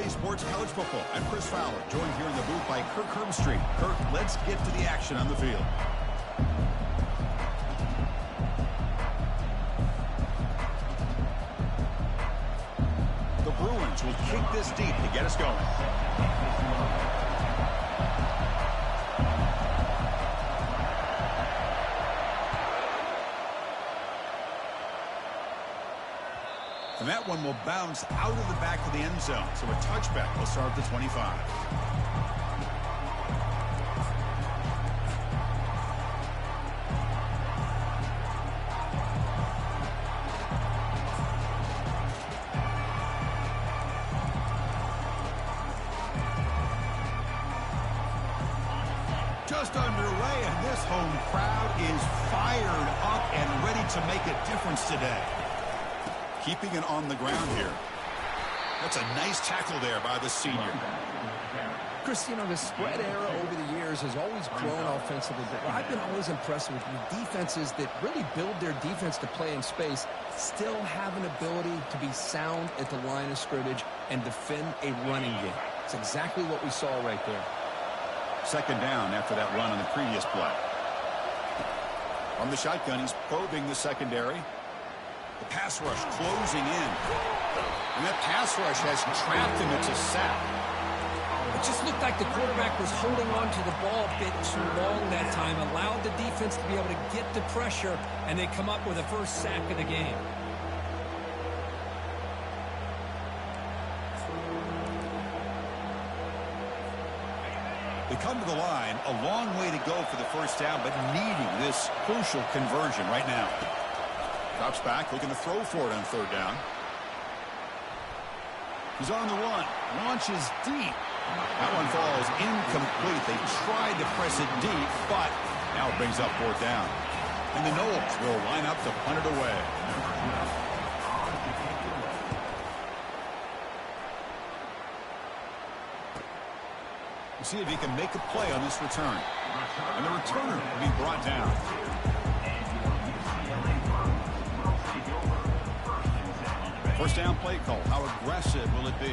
Cincinnati Sports College Football. I'm Chris Fowler, joined here in the booth by Kirk Herbstreit. Kirk, let's get to the action on the field. The Bruins will kick this deep to get us going. And that one will bounce out of the back of the end zone. So a touchback will start at the 25. Just underway, and this home crowd is fired up and ready to make a difference today. Keeping it on the ground here. That's a nice tackle there by the senior. Chris, you know, the spread era over the years has always grown offensively, but I've been always impressed with defenses that really build their defense to play in space, still have an ability to be sound at the line of scrimmage and defend a running game. It's exactly what we saw right there. Second down after that run on the previous play. From the shotgun, he's probing the secondary. The pass rush closing in. And that pass rush has trapped him. It's a sack. It just looked like the quarterback was holding on to the ball a bit too long that time, allowed the defense to be able to get the pressure, and they come up with the first sack of the game. They come to the line, a long way to go for the first down, but needing this crucial conversion right now. Drops back, looking to throw for it on third down. He's on the run, launches deep. That one falls incomplete. They tried to press it deep, but now it brings up fourth down. And the Knowles will line up to punt it away. We'll see if he can make a play on this return. And the returner will be brought down. First down play call. How aggressive will it be?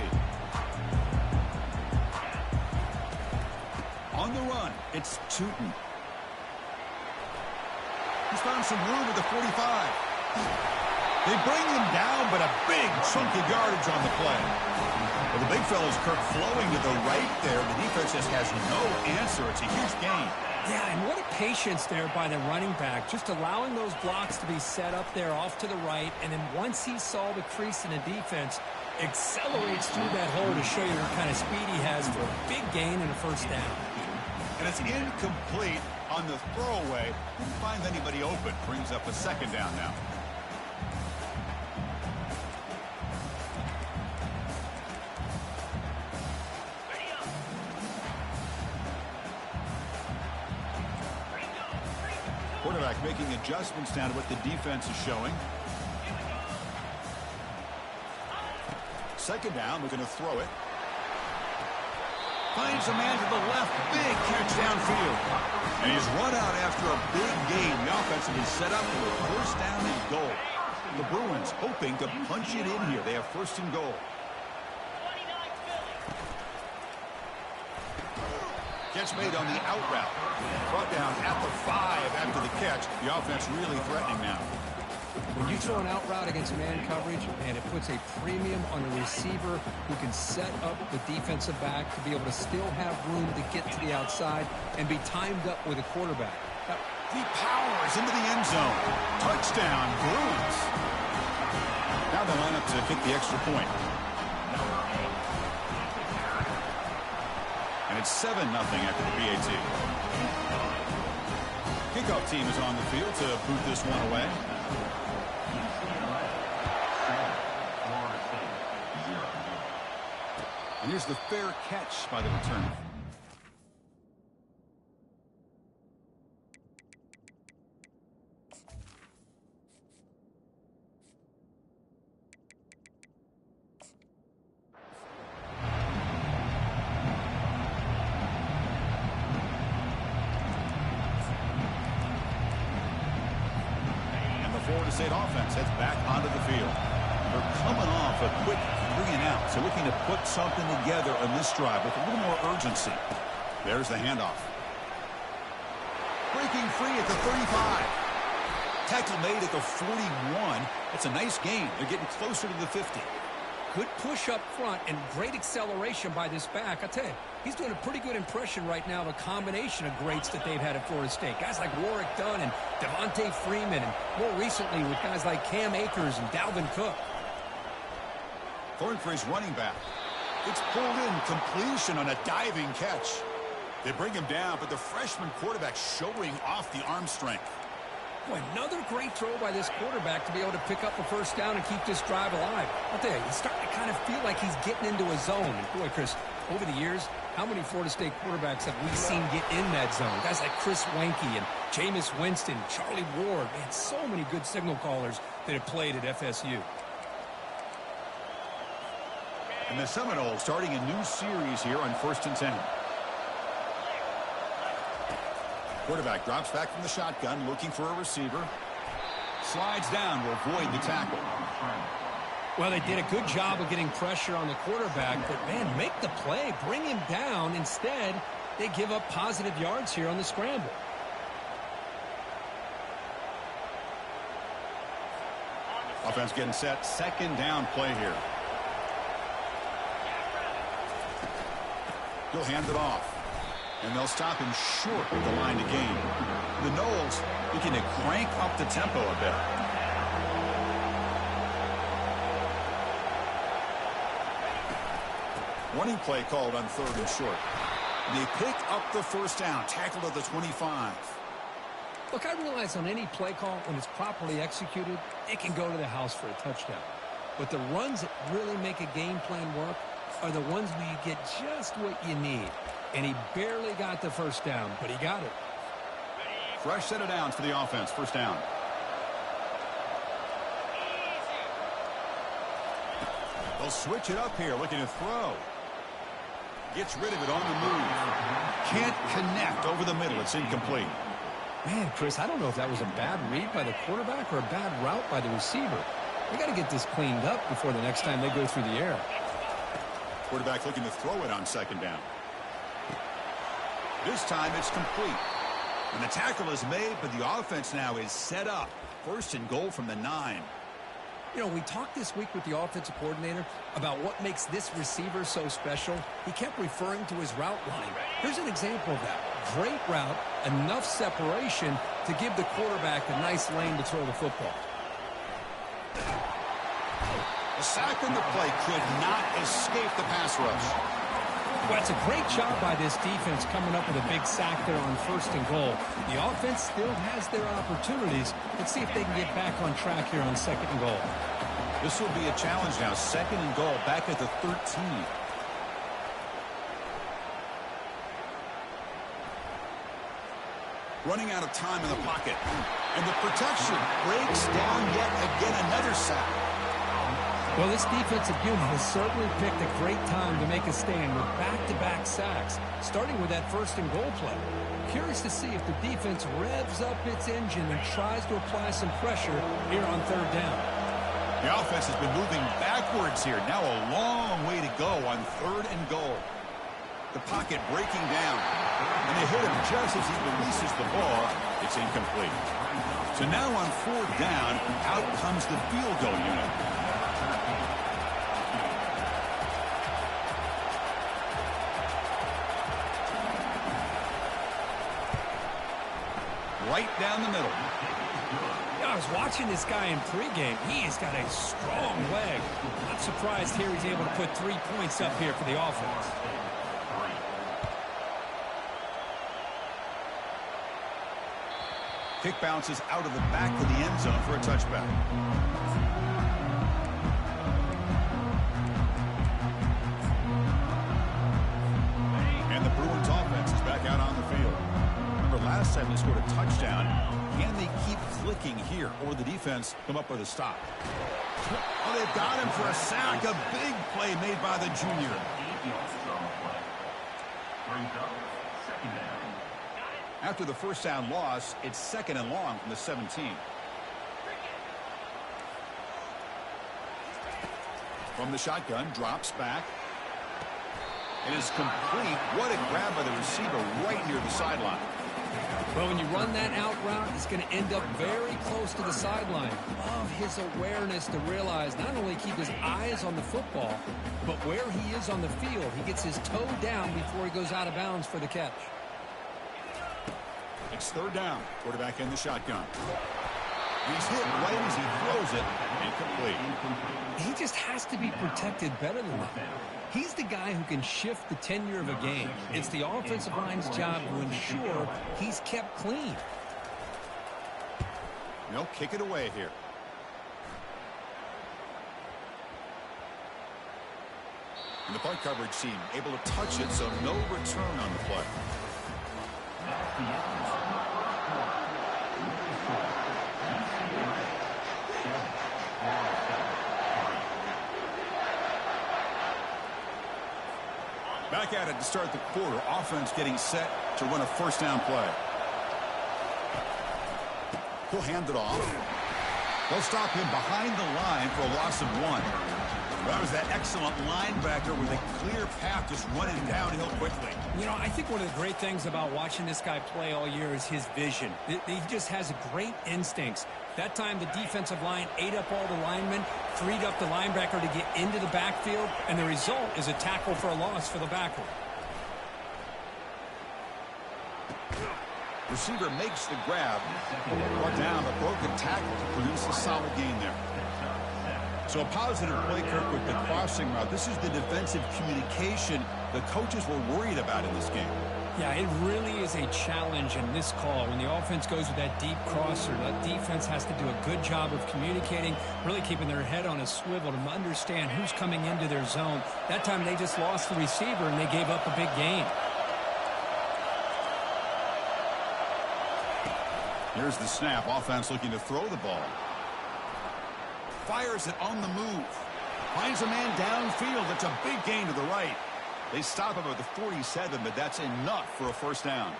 On the run, it's Tootin. He's found some room at the 45. They bring him down, but a big chunk of yardage on the play. Well, the big fellow's Kirk flowing to the right there. The defense just has no answer. It's a huge gain. Yeah, and what a patience there by the running back, just allowing those blocks to be set up there off to the right, and then once he saw the crease in the defense, accelerates through that hole to show you what kind of speed he has for a big gain and a first down. And it's incomplete on the throwaway. Didn't find anybody open. Brings up a second down now. Quarterback making adjustments down to what the defense is showing. Second down, we're going to throw it. Finds a man to the left. Big catch downfield. And he's run out after a big gain. The offense is set up for a first down and goal. The Bruins hoping to punch it in here. They have first and goal. Catch made on the out route. Brought down at the 5 after the catch. The offense really threatening now. When you throw an out route against man coverage, and it puts a premium on a receiver who can set up the defensive back to be able to still have room to get to the outside and be timed up with a quarterback. He powers into the end zone. Touchdown, Bruins. Now they line up to kick the extra point. And it's 7-0 after the PAT. Kickoff team is on the field to boot this one away. And here's the fair catch by the returner. Florida State offense heads back onto the field. They're coming off a quick 3 and out. So looking to put something together on this drive with a little more urgency. There's the handoff. Breaking free at the 35. Tackle made at the 41. That's a nice gain. They're getting closer to the 50. Good push up front and great acceleration by this back. I tell you, he's doing a pretty good impression right now of a combination of greats that they've had at Florida State. Guys like Warwick Dunn and Devontae Freeman, and more recently with guys like Cam Akers and Dalvin Cook. Going for his running back. It's pulled in, completion on a diving catch. They bring him down, but the freshman quarterback showing off the arm strength. Boy, another great throw by this quarterback to be able to pick up a first down and keep this drive alive. I'll tell you, he's starting to kind of feel like he's getting into a zone. And boy, Chris, over the years, how many Florida State quarterbacks have we seen get in that zone? Guys like Chris Weinke and Jameis Winston, Charlie Ward. Man, so many good signal callers that have played at FSU. And the Seminoles starting a new series here on 1st and 10. Quarterback drops back from the shotgun, looking for a receiver. Slides down to avoid the tackle. Well, they did a good job of getting pressure on the quarterback, but, man, make the play. Bring him down. Instead, they give up positive yards here on the scramble. Offense getting set. 2nd down play here. He'll hand it off. And they'll stop him short of the line to gain. The Noles looking to crank up the tempo a bit. Running play called on 3rd and short. And they pick up the first down, tackled at the 25. Look, I realize on any play call, when it's properly executed, it can go to the house for a touchdown. But the runs that really make a game plan work are the ones where you get just what you need. And he barely got the first down, but he got it. Fresh set of downs for the offense. First down. They'll switch it up here, looking to throw. Gets rid of it on the move. Can't connect over the middle. It's incomplete. Man, Chris, I don't know if that was a bad read by the quarterback or a bad route by the receiver. They got to get this cleaned up before the next time they go through the air. Quarterback looking to throw it on 2nd down. This time it's complete. And the tackle is made, but the offense now is set up. 1st and goal from the 9. You know, we talked this week with the offensive coordinator about what makes this receiver so special. He kept referring to his route line. Here's an example of that. Great route, enough separation to give the quarterback a nice lane to throw the football. The sack on the play could not escape the pass rush. Well, it's a great job by this defense coming up with a big sack there on 1st and goal. The offense still has their opportunities. Let's see if they can get back on track here on 2nd and goal. This will be a challenge now. 2nd and goal, back at the 13. Running out of time in the pocket. And the protection breaks down yet again, another sack. Well, this defensive unit has certainly picked a great time to make a stand with back-to-back sacks, starting with that 1st and goal play. Curious to see if the defense revs up its engine and tries to apply some pressure here on 3rd down. The offense has been moving backwards here. Now a long way to go on 3rd and goal. The pocket breaking down. And they hit him just as he releases the ball. It's incomplete. So now on 4th down, out comes the field goal unit. Right down the middle. I was watching this guy in pregame. He has got a strong leg. Not surprised here he's able to put 3 points up here for the offense. Kick bounces out of the back of the end zone for a touchback. And the Bruins offense is back out on the field. Last time they scored a touchdown. Can they keep clicking here, or the defense come up with a stop? Oh, they've got him for a sack. A big play made by the junior. After the first down loss, it's 2nd and long from the 17. From the shotgun, drops back. It is complete. What a grab by the receiver right near the sideline. Well, when you run that out route, he's going to end up very close to the sideline. Love his awareness to realize not only keep his eyes on the football, but where he is on the field. He gets his toe down before he goes out of bounds for the catch. It's third down. Quarterback in the shotgun. He's hit right as he throws it. Incomplete. He just has to be protected better than that. He's the guy who can shift the tenure of a game. It's the offensive line's job to ensure he's kept clean. They'll kick it away here. And the punt coverage team able to touch it, so no return on the play. Back at it to start the quarter. Offense getting set to run a first down play. He'll hand it off. They'll stop him behind the line for a loss of 1. That was that excellent linebacker with a clear path just running downhill quickly. You know, I think one of the great things about watching this guy play all year is his vision. He just has great instincts. That time the defensive line ate up all the linemen, freed up the linebacker to get into the backfield, and the result is a tackle for a loss for the backer. Receiver makes the grab. Brought down, but broken tackle to produce a solid gain there. So a positive play, Kirk, with the crossing route. This is the defensive communication the coaches were worried about in this game. Yeah, it really is a challenge in this call. When the offense goes with that deep crosser, that defense has to do a good job of communicating, really keeping their head on a swivel to understand who's coming into their zone. That time they just lost the receiver and they gave up a big gain. Here's the snap. Offense looking to throw the ball. Fires it on the move. Finds a man downfield. That's a big gain to the right. They stop him at the 47, but that's enough for a first down.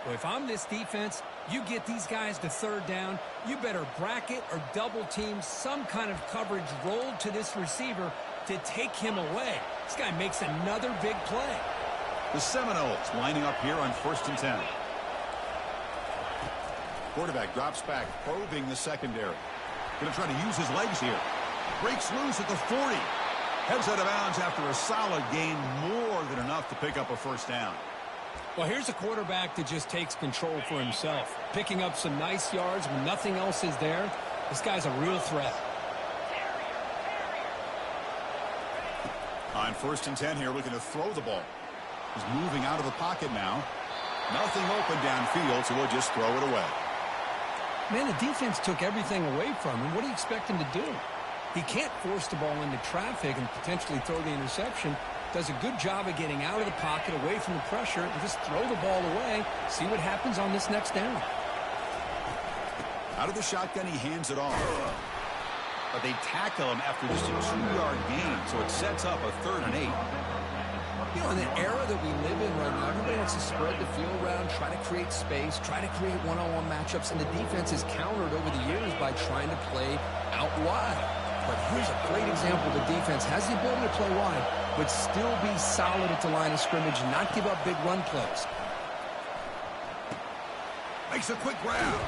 Well, if I'm this defense, you get these guys to third down, you better bracket or double team some kind of coverage rolled to this receiver to take him away. This guy makes another big play. The Seminoles lining up here on 1st and 10. Quarterback drops back, probing the secondary. Going to try to use his legs here. Breaks loose at the 40. Heads out of bounds after a solid gain, more than enough to pick up a first down. Well, here's a quarterback that just takes control for himself, picking up some nice yards when nothing else is there. This guy's a real threat. On 1st and 10 here, looking to throw the ball. He's moving out of the pocket now. Nothing open downfield, so we'll just throw it away. Man, the defense took everything away from him. What do you expect him to do? He can't force the ball into traffic and potentially throw the interception. Does a good job of getting out of the pocket, away from the pressure, and just throw the ball away. See what happens on this next down. Out of the shotgun, he hands it off. But they tackle him after just a 2-yard gain, so it sets up a 3rd and 8. You know, in the era that we live in right now, everybody wants to spread the field around, try to create space, try to create one-on-one matchups, and the defense is countered over the years by trying to play out wide. But here's a great example. The defense has the ability to play wide, but still be solid at the line of scrimmage and not give up big run plays. Makes a quick grab.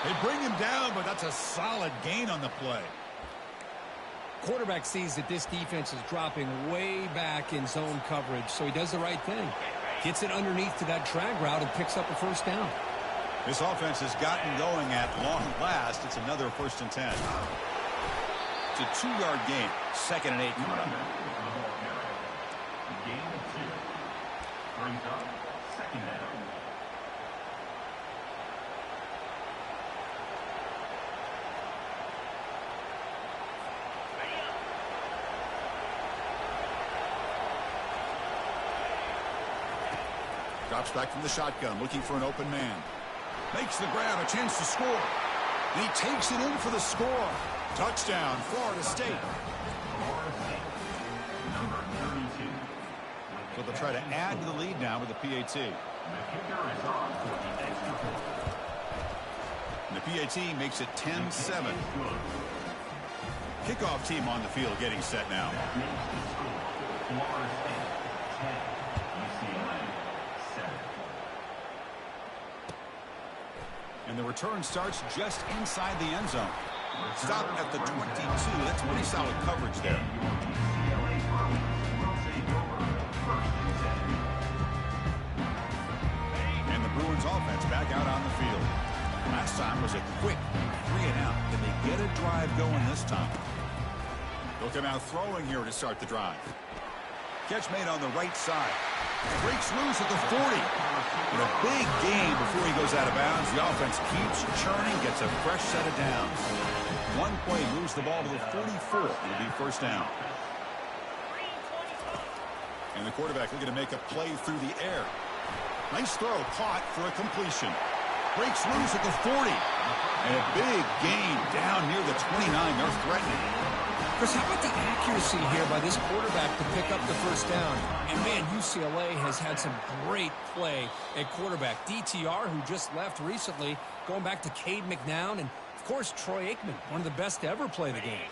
They bring him down, but that's a solid gain on the play. Quarterback sees that this defense is dropping way back in zone coverage, so he does the right thing. Gets it underneath to that drag route and picks up a first down. This offense has gotten going at long last. It's another 1st and 10. It's a 2-yard gain. 2nd and 8. Gain of 2. Brings up 2nd down. Drops back from the shotgun, looking for an open man. Makes the grab, a chance to score. And he takes it in for the score. Touchdown, Florida State. Number 32. So they'll try to add to the lead now with the PAT. The kicker is on for the extra point. And the PAT makes it 10-7. Kickoff team on the field getting set now. Florida State 10, UCLA 7. And the return starts just inside the end zone. Stop at the 22. That's pretty solid coverage there. And the Bruins offense back out on the field. Last time was a quick 3-and-out. Can they get a drive going this time? They'll come out throwing here to start the drive. Catch made on the right side. Breaks loose at the 40. In a big game before he goes out of bounds, the offense keeps churning, gets a fresh set of downs. One play moves the ball to the 44. It'll be first down. And the quarterback looking to make a play through the air. Nice throw, caught for a completion. Breaks loose at the 40. And a big gain down near the 29. They're threatening. Chris, how about the accuracy here by this quarterback to pick up the first down? And, man, UCLA has had some great play at quarterback. DTR, who just left recently, going back to Cade McNown, and, of course, Troy Aikman, one of the best to ever play the game.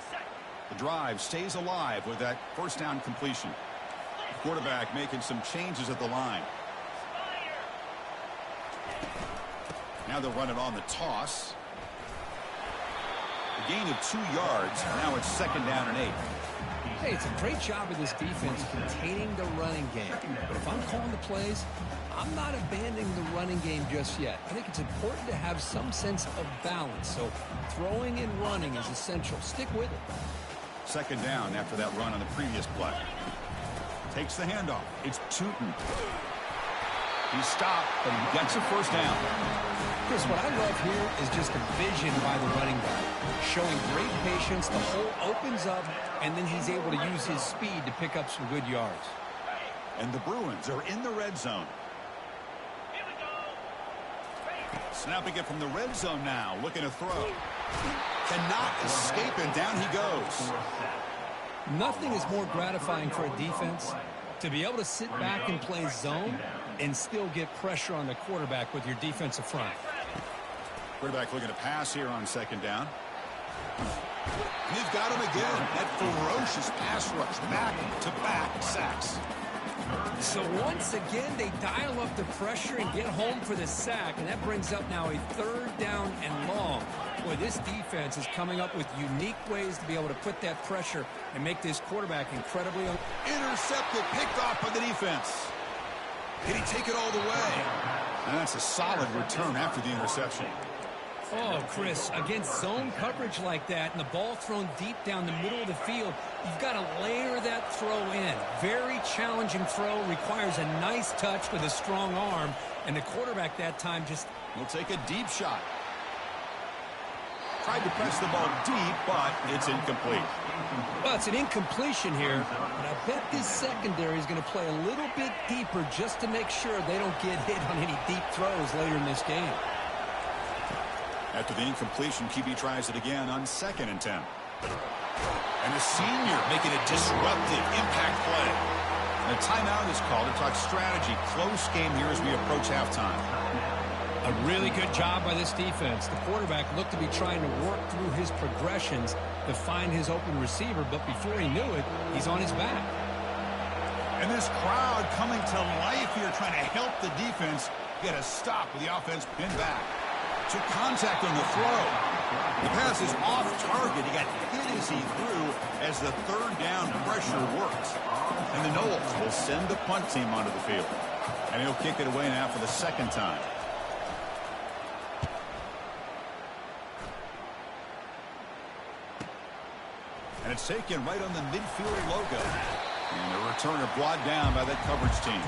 The drive stays alive with that first down completion. The quarterback making some changes at the line. Now they'll run it on the toss. A gain of 2 yards. Now it's second down and 8. Hey, it's a great job of this defense containing the running game. But if I'm calling the plays, I'm not abandoning the running game just yet. I think it's important to have some sense of balance. So throwing and running is essential. Stick with it. Second down after that run on the previous play. Takes the handoff. It's Tootin. He stopped, but he gets a first down. Chris, what I love here is just a vision by the running back. Showing great patience, the hole opens up, and then he's able to use his speed to pick up some good yards. And the Bruins are in the red zone. Snapping it from the red zone now, looking to throw. Cannot escape, and down he goes. Nothing is more gratifying for a defense to be able to sit back and play zone and still get pressure on the quarterback with your defensive front. Quarterback looking to pass here on second down. And he's got him again. That ferocious pass rush, back-to-back sacks. So once again, they dial up the pressure and get home for the sack, and that brings up now a third down and long. Boy, this defense is coming up with unique ways to be able to put that pressure and make this quarterback incredibly... Intercepted, picked off by the defense. Can he take it all the way? And that's a solid return after the interception. Oh, Chris, against zone coverage like that and the ball thrown deep down the middle of the field, you've got to layer that throw in. Very challenging throw, requires a nice touch with a strong arm, and the quarterback that time just... will take a deep shot. Tried to press the ball deep, but it's incomplete. Well, it's an incompletion here, but I bet this secondary is going to play a little bit deeper just to make sure they don't get hit on any deep throws later in this game. After the incompletion, QB tries it again on 2nd and 10. And a senior making a disruptive impact play. And a timeout is called to talk strategy. Close game here as we approach halftime. A really good job by this defense. The quarterback looked to be trying to work through his progressions to find his open receiver, but before he knew it, he's on his back. And this crowd coming to life here, trying to help the defense get a stop with the offense pinned back. Took contact on the throw. The pass is off target. He got hit as he threw as the third down pressure worked. And the Noles will send the punt team onto the field. And he'll kick it away now for the second time. And it's taken right on the midfield logo. And the returner brought down by that coverage team.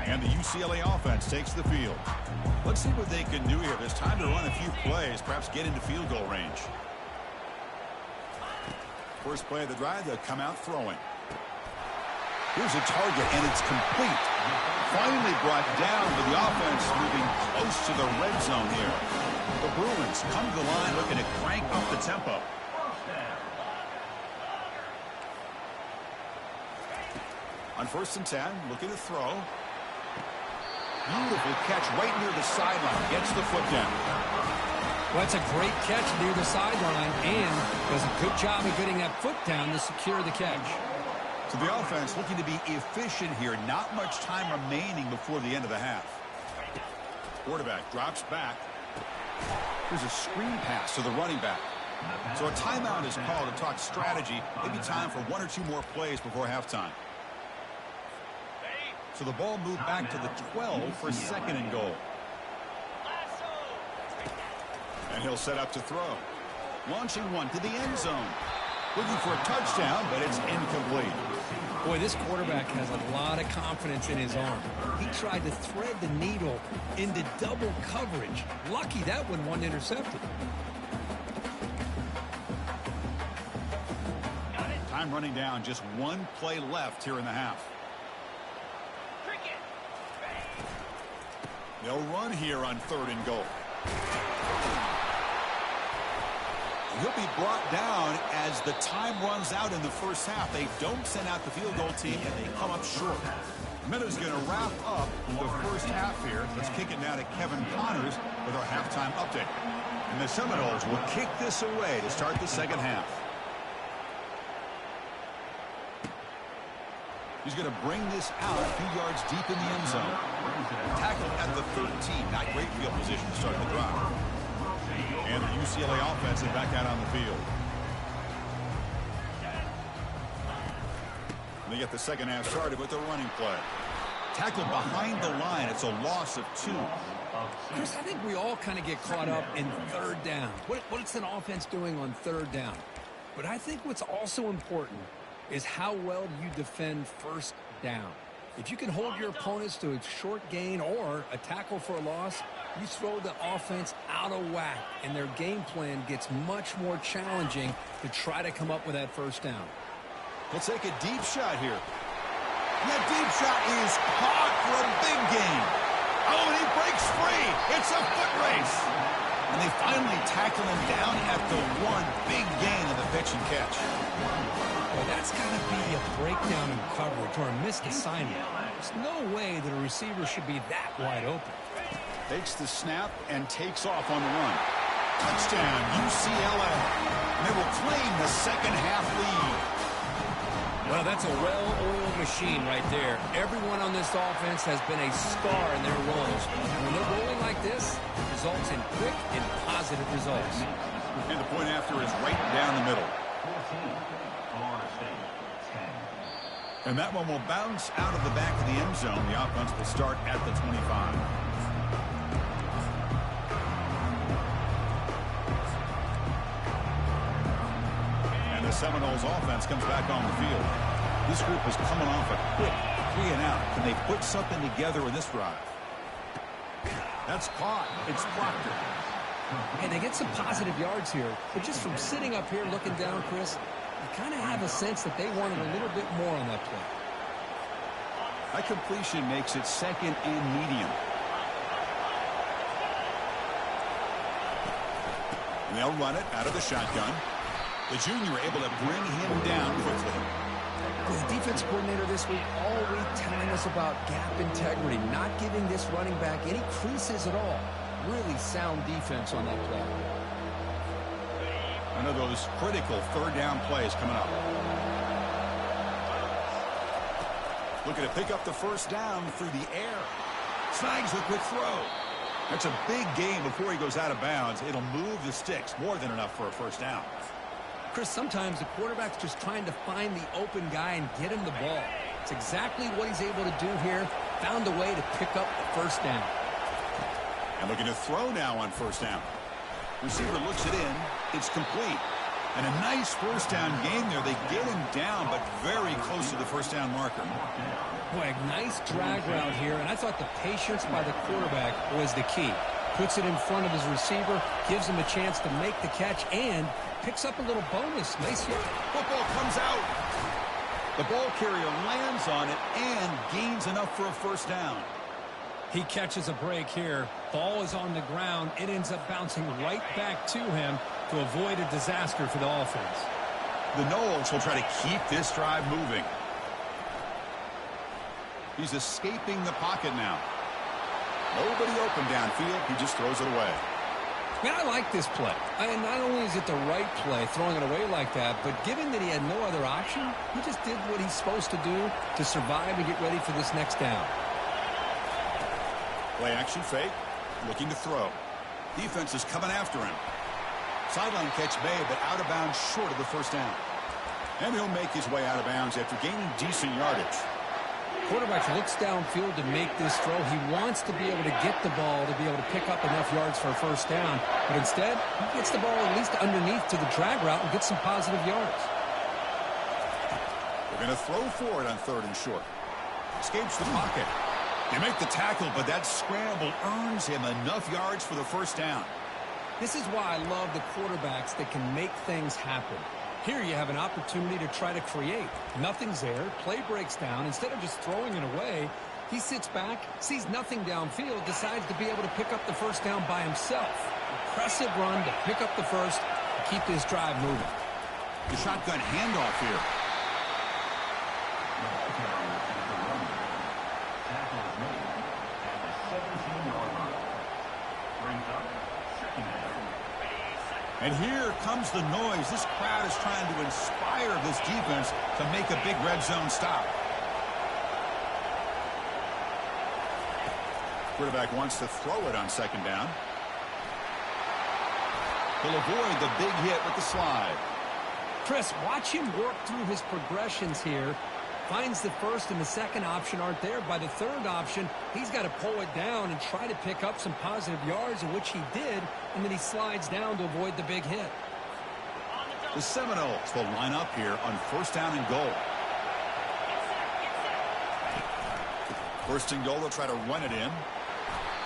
And the UCLA offense takes the field. Let's see what they can do here. There's time to run a few plays, perhaps get into field goal range. First play of the drive, they'll come out throwing. Here's a target, and it's complete. Finally brought down, but the offense moving close to the red zone here. The Bruins come to the line looking to crank up the tempo. On 1st and 10, looking to throw. Beautiful catch right near the sideline. Gets the foot down. Well, that's a great catch near the sideline and does a good job of getting that foot down to secure the catch. So the offense looking to be efficient here. Not much time remaining before the end of the half. Quarterback drops back. Here's a screen pass to the running back. So a timeout is called to talk strategy. Maybe time for 1 or 2 more plays before halftime. So the ball moved back to the 12 for 2nd and goal. And he'll set up to throw. Launching one to the end zone. Looking for a touchdown, but it's incomplete. Boy, this quarterback has a lot of confidence in his arm. He tried to thread the needle into double coverage. Lucky that one wasn't intercepted. Time running down, just 1 play left here in the half. They'll run here on 3rd and goal. He'll be brought down as the time runs out in the first half. They don't send out the field goal team, and they come up short. Minute's going to wrap up the first half here. Let's kick it now to Kevin Connors with our halftime update. And the Seminoles will kick this away to start the second half. He's going to bring this out a few yards deep in the end zone. Tackled at the 13. Not great field position to start the drive. And the UCLA offense is back out on the field. They get the second half started with a running play. Tackled behind the line. It's a loss of 2. Chris, I think we all kind of get caught up in 3rd down. What's an offense doing on 3rd down? But I think what's also important is how well you defend 1st down. If you can hold your opponents to a short gain or a tackle for a loss, you throw the offense out of whack, and their game plan gets much more challenging to try to come up with that 1st down. He'll take a deep shot here. And that deep shot is caught for a big gain. Oh, and he breaks free. It's a foot race. And they finally tackle him down at the 1. Big gain in the pitch and catch. Well, that's got to be a breakdown in coverage or a missed assignment. There's no way that a receiver should be that wide open. Takes the snap and takes off on the run. Touchdown, UCLA. And they will claim the second half lead. Well, that's a well-oiled machine right there. Everyone on this offense has been a star in their roles. And when they're rolling like this, it results in quick and positive results. And the point after is right down the middle. And that one will bounce out of the back of the end zone. The offense will start at the 25. And the Seminoles offense comes back on the field. This group is coming off a quick 3 and out. Can they put something together in this drive? That's caught. It's Proctor. Hey, they get some positive yards here, but just from sitting up here looking down, Chris, you kind of have a sense that they wanted a little bit more on that play. That completion makes it 2nd and medium. And they'll run it out of the shotgun. The junior able to bring him down quickly. The defense coordinator this week all week telling us about gap integrity, not giving this running back any creases at all. Really sound defense on that play. One of those critical 3rd down plays coming up. Looking to pick up the 1st down through the air. Snags the quick throw. That's a big gain before he goes out of bounds. It'll move the sticks. More than enough for a 1st down. Chris, sometimes the quarterback's just trying to find the open guy and get him the ball. It's exactly what he's able to do here. Found a way to pick up the 1st down. And looking to throw now on 1st down. Receiver looks it in. It's complete. And a nice 1st down game there. They get him down, but very close to the 1st down marker. Boy, a nice drag route here, and I thought the patience by the quarterback was the key. Puts it in front of his receiver, gives him a chance to make the catch, and picks up a little bonus. Nice hit. Football comes out. The ball carrier lands on it and gains enough for a 1st down. He catches a break here. Ball is on the ground. It ends up bouncing right back to him to avoid a disaster for the offense. The Noles will try to keep this drive moving. He's escaping the pocket now. Nobody open downfield. He just throws it away. Man, I like this play. Not only is it the right play, throwing it away like that, but given that he had no other option, he just did what he's supposed to do to survive and get ready for this next down. Play action fake. Looking to throw. Defense is coming after him. Sideline catch made, but out of bounds short of the first down. And he'll make his way out of bounds after gaining decent yardage. Quarterback looks downfield to make this throw. He wants to be able to get the ball to be able to pick up enough yards for a first down. But instead, he gets the ball at least underneath to the drag route and gets some positive yards. They're going to throw for it on 3rd and short. Escapes the pocket. They make the tackle, but that scramble earns him enough yards for the first down. This is why I love the quarterbacks that can make things happen. Here you have an opportunity to try to create. Nothing's there. Play breaks down. Instead of just throwing it away, he sits back, sees nothing downfield, decides to be able to pick up the first down by himself. Impressive run to pick up the first and keep this drive moving. The shotgun handoff here. And here comes the noise. This crowd is trying to inspire this defense to make a big red zone stop. Quarterback wants to throw it on 2nd down. He'll avoid the big hit with the slide. Chris, watch him work through his progressions here. Finds the first and the second option aren't there. By the 3rd option, he's got to pull it down and try to pick up some positive yards, in which he did, and then he slides down to avoid the big hit. The Seminoles will line up here on 1st down and goal. 1st and goal, they'll try to run it in.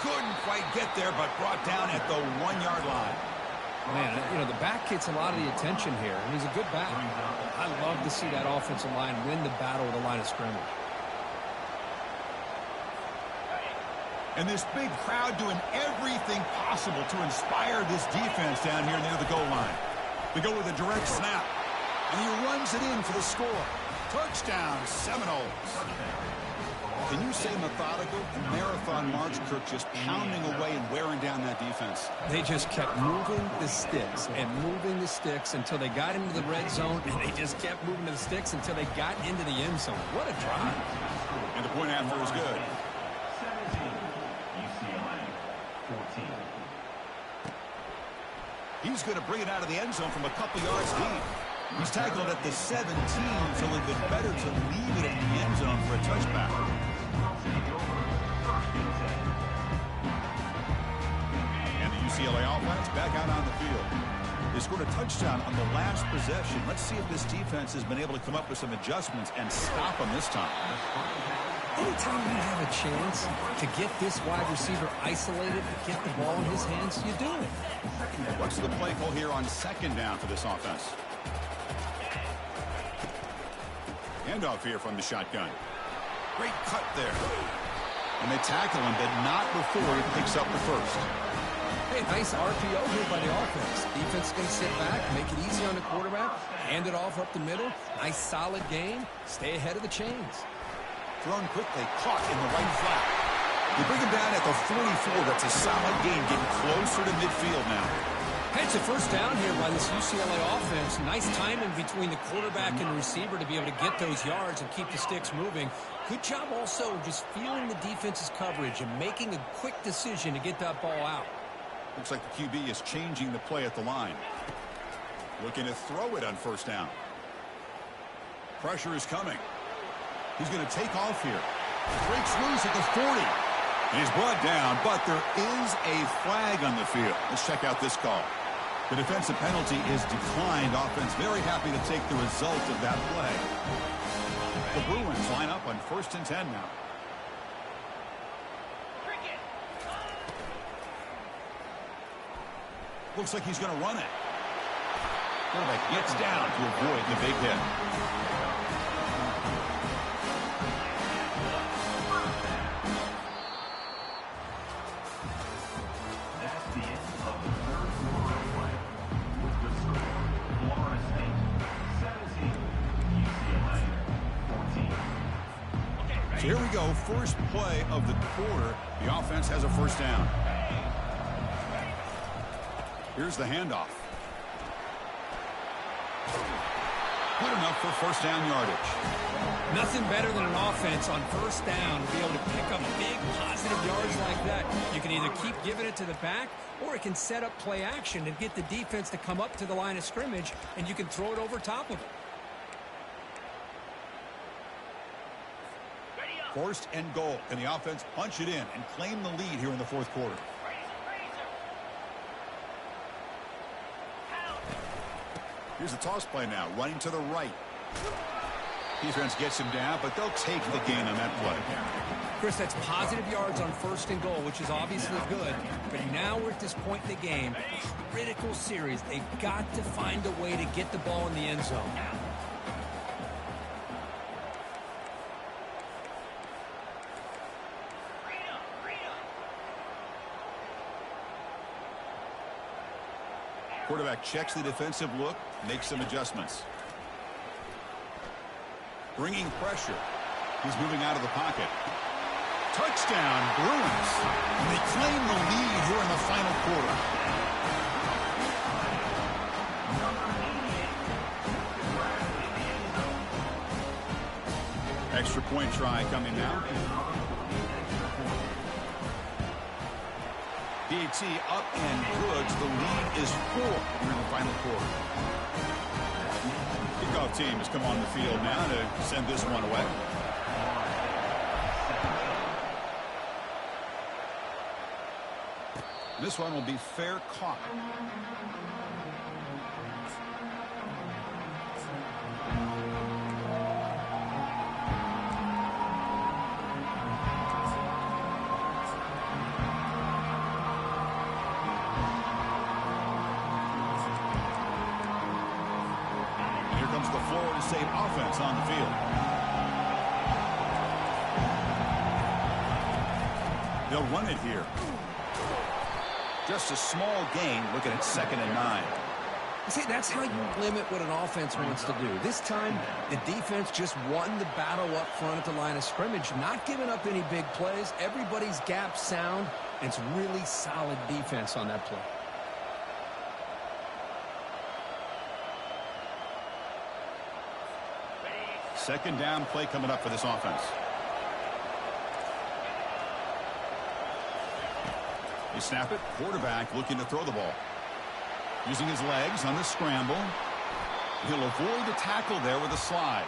Couldn't quite get there, but brought down at the 1-yard line. Man, you know, the back gets a lot of the attention here, and he's a good back. I love to see that offensive line win the battle of the line of scrimmage. And this big crowd doing everything possible to inspire this defense down here near the goal line. They go with a direct snap, and he runs it in for the score. Touchdown, Seminoles. Can you say methodical? A marathon march, Kirk, just pounding away and wearing down that defense. They just kept moving the sticks and moving the sticks until they got into the red zone, and they just kept moving the sticks until they got into the end zone. What a drive. And the point after is good. 17, UCLA, 14. He's going to bring it out of the end zone from a couple yards deep. He's tackled at the 17, so it'd been better to leave it in the end zone for a touchback. And the UCLA offense back out on the field. They scored a touchdown on the last possession. Let's see if this defense has been able to come up with some adjustments and stop them this time. Anytime you have a chance to get this wide receiver isolated, get the ball in his hands, you do it. What's the play call here on 2nd down for this offense? Handoff here from the shotgun. Great cut there. And they tackle him, but not before he picks up the first. Hey, nice RPO here by the offense. Defense is going to sit back, make it easy on the quarterback, hand it off up the middle. Nice solid game. Stay ahead of the chains. Thrown quickly, caught in the right flat. They bring him down at the 44. That's a solid game, getting closer to midfield now. Hey, it's a first down here by this UCLA offense. Nice timing between the quarterback and the receiver to be able to get those yards and keep the sticks moving. Good job also just feeling the defense's coverage and making a quick decision to get that ball out. Looks like the QB is changing the play at the line. Looking to throw it on 1st down. Pressure is coming. He's going to take off here. Breaks loose at the 40. He's brought down, but there is a flag on the field. Let's check out this call. The defensive penalty is declined. Offense very happy to take the result of that play. The Bruins line up on 1st and 10 now. Looks like he's going to run it. Quarterback gets down to avoid the big hit. So Here we go, first play of the quarter. The offense has a first down. Here's the handoff. Good enough for first down yardage. Nothing better than an offense on first down to be able to pick up big positive yards like that. You can either keep giving it to the back, or it can set up play action and get the defense to come up to the line of scrimmage, and you can throw it over top of it. First and goal. Can the offense punch it in and claim the lead here in the fourth quarter? Here's the toss play now, running to the right. Defense gets him down, but they'll take the gain on that play. Chris, that's positive yards on first and goal, which is obviously good. But now we're at this point in the game, critical series. They've got to find a way to get the ball in the end zone. Quarterback checks the defensive look, makes some adjustments. Bringing pressure. He's moving out of the pocket. Touchdown, Bruins. And they claim the lead here in the final quarter. Extra point try coming now. DT up and good. The lead is 4 here in the final quarter. Kickoff team has come on the field now to send this one away. This one will be fair caught. State offense on the field. They'll run it here. Just a small gain, looking at 2nd and 9. See, that's how you limit what an offense wants to do. This time, the defense just won the battle up front at the line of scrimmage, not giving up any big plays. Everybody's gap sound, and it's really solid defense on that play. Second down play coming up for this offense. They snap it. Quarterback looking to throw the ball. Using his legs on the scramble. He'll avoid the tackle there with a slide.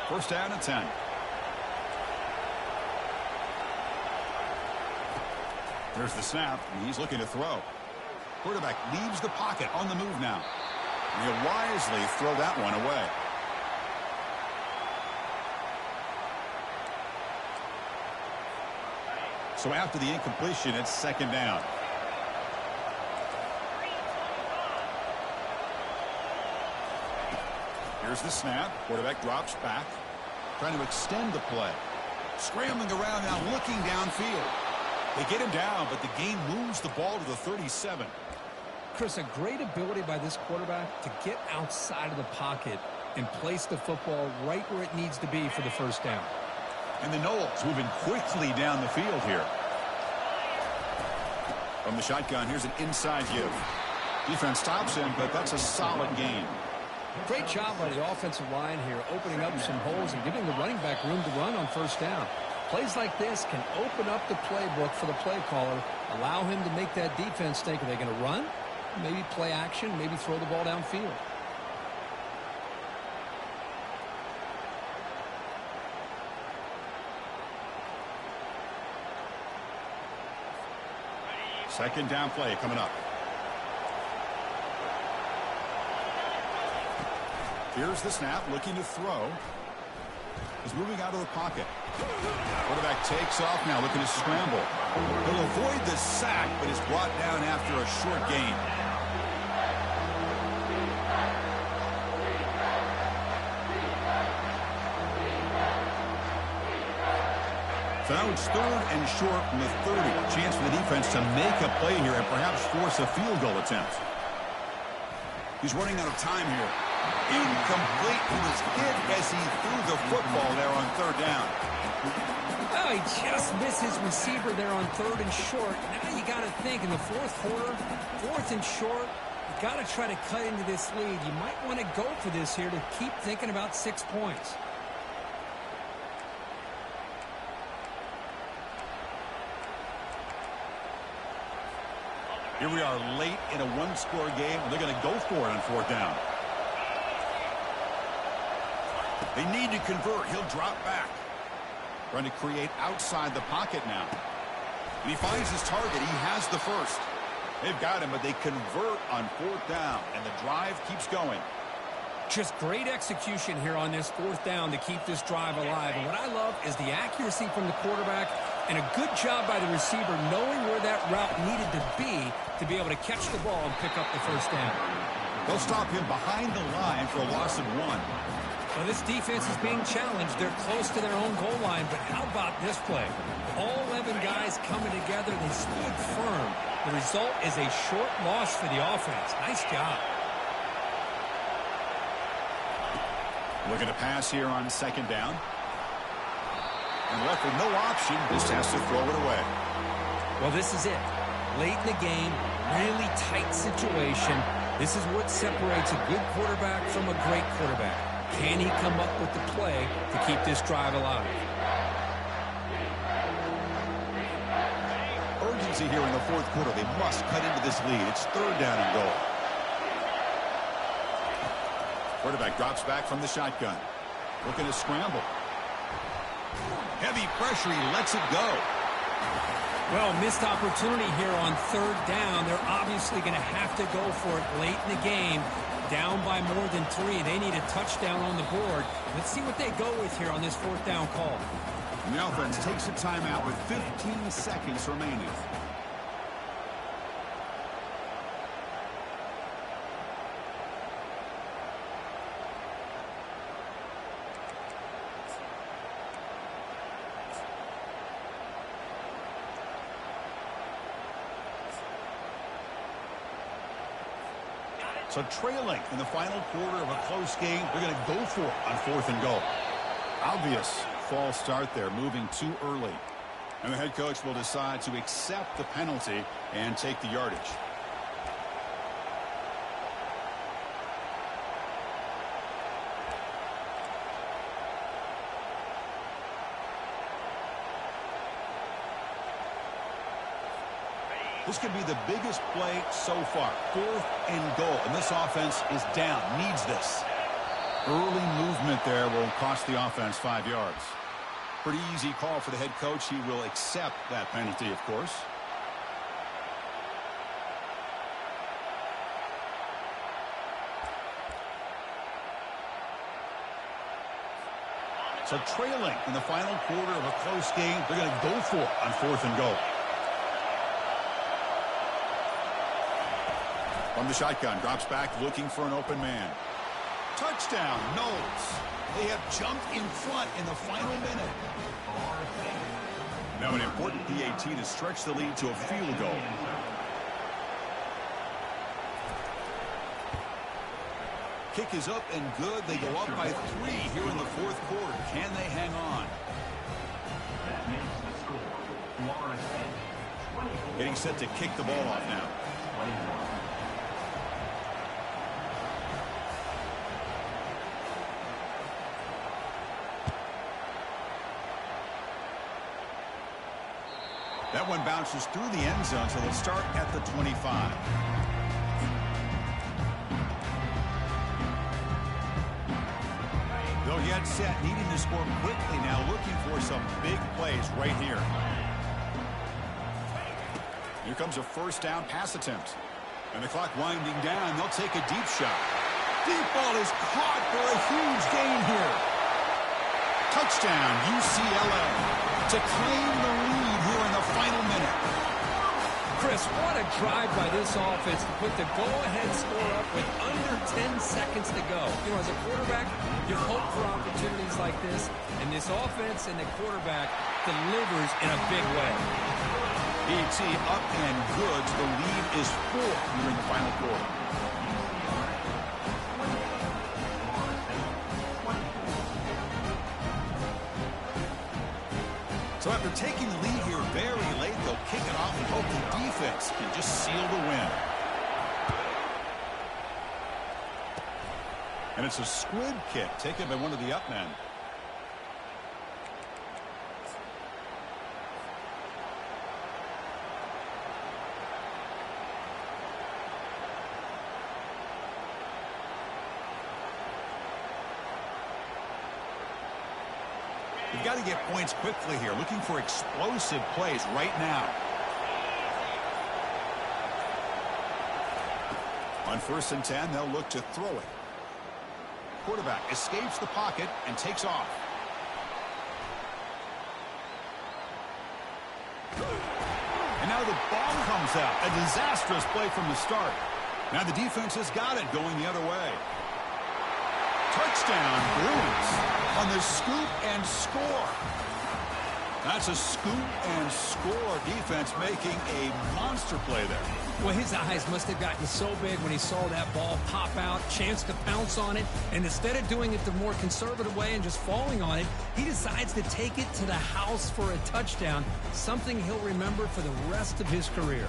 First down and 10. There's the snap, and he's looking to throw. Quarterback leaves the pocket on the move now. And he'll wisely throw that one away. So after the incompletion, it's second down. Here's the snap. Quarterback drops back, trying to extend the play. Scrambling around now, looking downfield. They get him down, but the gain moves the ball to the 37. Chris, a great ability by this quarterback to get outside of the pocket and place the football right where it needs to be for the first down. And the Knowles moving quickly down the field here. From the shotgun, here's an inside give. Defense stops him, but that's a solid gain. Great job by the offensive line here, opening up some holes and giving the running back room to run on first down. Plays like this can open up the playbook for the play caller, allow him to make that defense think, are they going to run? Maybe play action, maybe throw the ball downfield. Second down play coming up. Here's the snap, looking to throw. He's moving out of the pocket. Quarterback takes off now, looking to scramble. He'll avoid the sack, but is brought down after a short gain. So now it's 3rd and short from the 30. Chance for the defense to make a play here and perhaps force a field goal attempt. He's running out of time here. Incomplete. He was hit as he threw the football there on 3rd down. Well, he just missed his receiver there on 3rd and short. Now you got to think in the 4th quarter, 4th and short, you got to try to cut into this lead. You might want to go for this here to keep thinking about 6 points. Here we are late in a one-score game. They're going to go for it on 4th down. They need to convert. He'll drop back. Trying to create outside the pocket now. And he finds his target. He has the first. They've got him, but they convert on 4th down, and the drive keeps going. Just great execution here on this 4th down to keep this drive alive. And what I love is the accuracy from the quarterback and a good job by the receiver knowing where that route needed to be able to catch the ball and pick up the 1st down. They'll stop him behind the line for a loss of 1. Well, this defense is being challenged. They're close to their own goal line, but how about this play? All 11 guys coming together. They stood firm. The result is a short loss for the offense. Nice job. Looking to pass here on 2nd down. And left with no option, just has to throw it away. Well, this is it. Late in the game, really tight situation. This is what separates a good quarterback from a great quarterback. Can he come up with the play to keep this drive alive? Urgency here in the 4th quarter. They must cut into this lead. It's 3rd down and goal. Quarterback drops back from the shotgun. Looking to scramble. Heavy pressure. He lets it go. Well, missed opportunity here on 3rd down. They're obviously going to have to go for it late in the game. Down by more than 3. They need a touchdown on the board. Let's see what they go with here on this 4th down call. And the offense takes a timeout with 15 seconds remaining. So trailing in the final quarter of a close game, they're going to go for it on 4th and goal. Obvious false start there, moving too early. And the head coach will decide to accept the penalty and take the yardage. This could be the biggest play so far. 4th and goal. And this offense is down. Needs this. Early movement there will cost the offense 5 yards. Pretty easy call for the head coach. He will accept that penalty, of course. So trailing in the final quarter of a close game, they're going to go for it on 4th and goal. From the shotgun, drops back looking for an open man. Touchdown, Knowles. They have jumped in front in the final minute. Now an important PAT to stretch the lead to a field goal. Kick is up and good. They go up by 3 here in the 4th quarter. Can they hang on? Getting set to kick the ball off now. That one bounces through the end zone, so they'll start at the 25. They'll get set, needing to score quickly now, looking for some big plays right here. Here comes a 1st down pass attempt. And the clock winding down, they'll take a deep shot. Deep ball is caught for a huge gain here. Touchdown, UCLA, to claim the lead here in the final minute. Chris, what a drive by this offense to put the go-ahead score up with under 10 seconds to go. You know, as a quarterback, you hope for opportunities like this, and this offense and the quarterback delivers in a big way. BT up and good. The lead is 4 here in the final quarter. So after taking the lead here very late, they'll kick it off and hope the defense can just seal the win. And it's a squib kick taken by one of the up men. You've got to get points quickly here, looking for explosive plays right now. On 1st and 10, they'll look to throw it. Quarterback escapes the pocket and takes off. And now the ball comes out. A disastrous play from the start. Now the defense has got it going the other way. Touchdown, Bruins on the scoop and score. That's a scoop and score defense making a monster play there. Well, his eyes must have gotten so big when he saw that ball pop out, chance to pounce on it, and instead of doing it the more conservative way and just falling on it, he decides to take it to the house for a touchdown, something he'll remember for the rest of his career.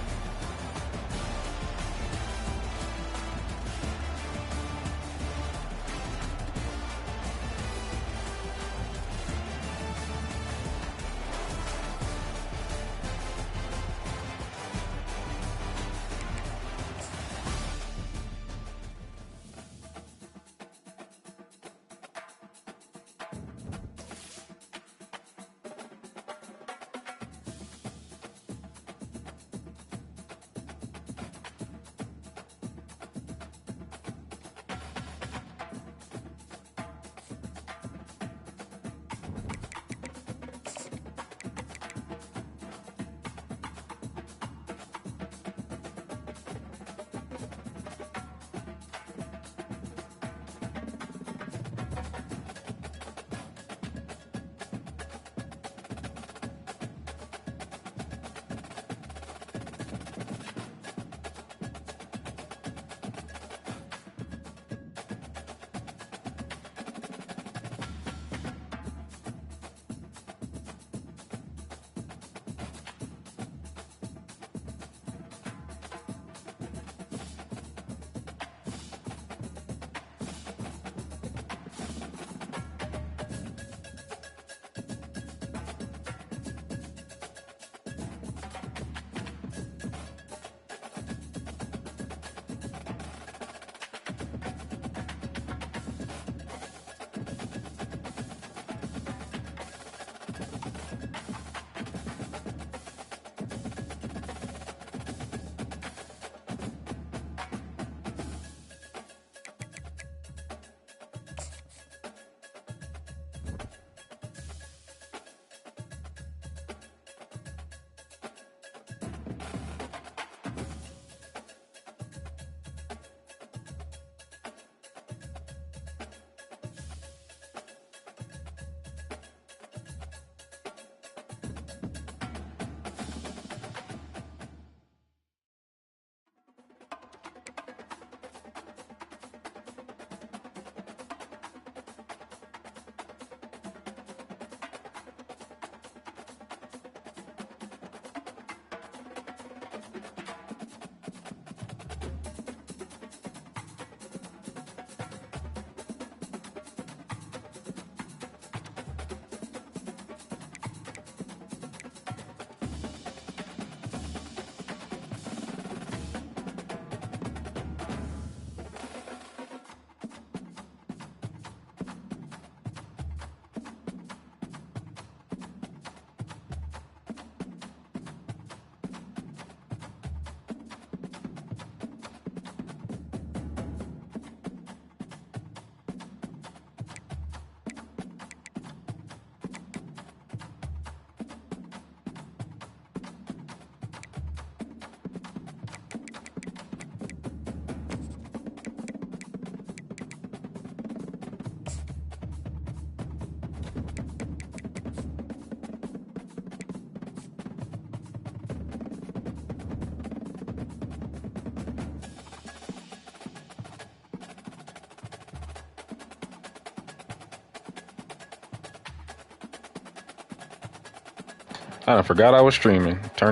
I forgot I was streaming. Turn